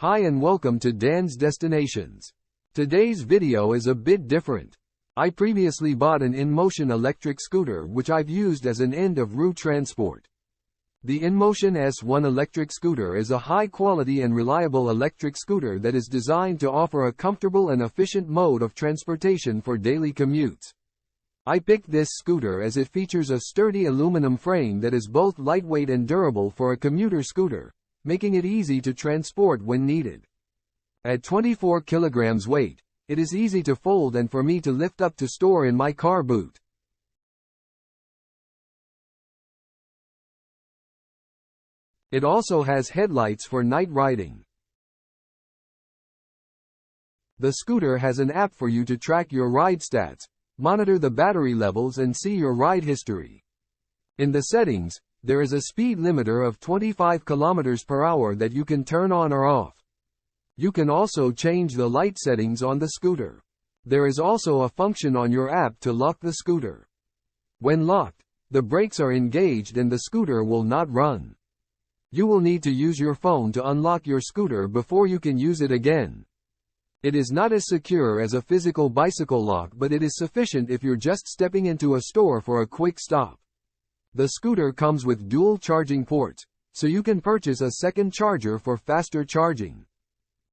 Hi and welcome to Dan's Destinations. Today's video is a bit different. I previously bought an InMotion electric scooter which I've used as an end-of-route transport. The InMotion S1 electric scooter is a high-quality and reliable electric scooter that is designed to offer a comfortable and efficient mode of transportation for daily commutes. I picked this scooter as it features a sturdy aluminum frame that is both lightweight and durable for a commuter scooter, making it easy to transport when needed. At 24 kilograms weight, it is easy to fold and for me to lift up to store in my car boot. It also has headlights for night riding. The scooter has an app for you to track your ride stats, monitor the battery levels and see your ride history. In the settings, there is a speed limiter of 25 km/h that you can turn on or off. You can also change the light settings on the scooter. There is also a function on your app to lock the scooter. When locked, the brakes are engaged and the scooter will not run. You will need to use your phone to unlock your scooter before you can use it again. It is not as secure as a physical bicycle lock, but it is sufficient if you're just stepping into a store for a quick stop. The scooter comes with dual charging ports, so you can purchase a second charger for faster charging.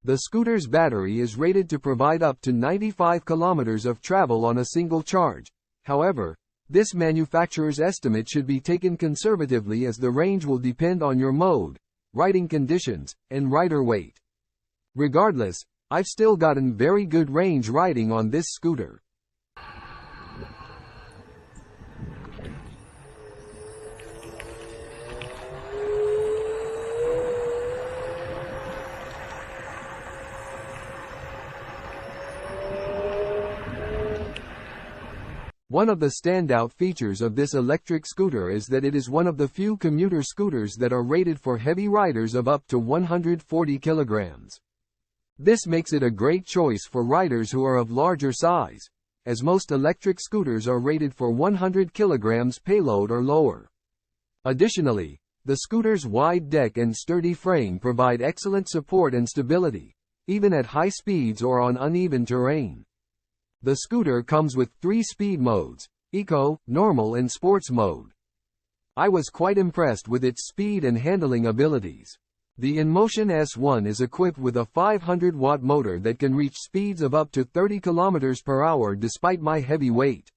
The scooter's battery is rated to provide up to 95 kilometers of travel on a single charge. However, this manufacturer's estimate should be taken conservatively as the range will depend on your mode, riding conditions, and rider weight. Regardless, I've still gotten very good range riding on this scooter. One of the standout features of this electric scooter is that it is one of the few commuter scooters that are rated for heavy riders of up to 140 kilograms. This makes it a great choice for riders who are of larger size, as most electric scooters are rated for 100 kilograms payload or lower. Additionally, the scooter's wide deck and sturdy frame provide excellent support and stability, even at high speeds or on uneven terrain. The scooter comes with 3 speed modes: Eco, Normal and Sports mode. I was quite impressed with its speed and handling abilities. The InMotion S1 is equipped with a 500-watt motor that can reach speeds of up to 30 km/h despite my heavy weight.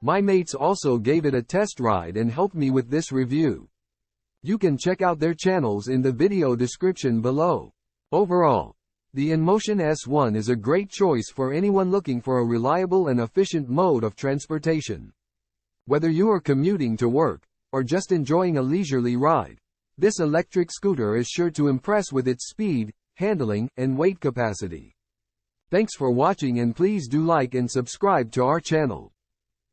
My mates also gave it a test ride and helped me with this review. You can check out their channels in the video description below. Overall, the InMotion S1 is a great choice for anyone looking for a reliable and efficient mode of transportation. Whether you are commuting to work, or just enjoying a leisurely ride, this electric scooter is sure to impress with its speed, handling, and weight capacity. Thanks for watching, and please do like and subscribe to our channel.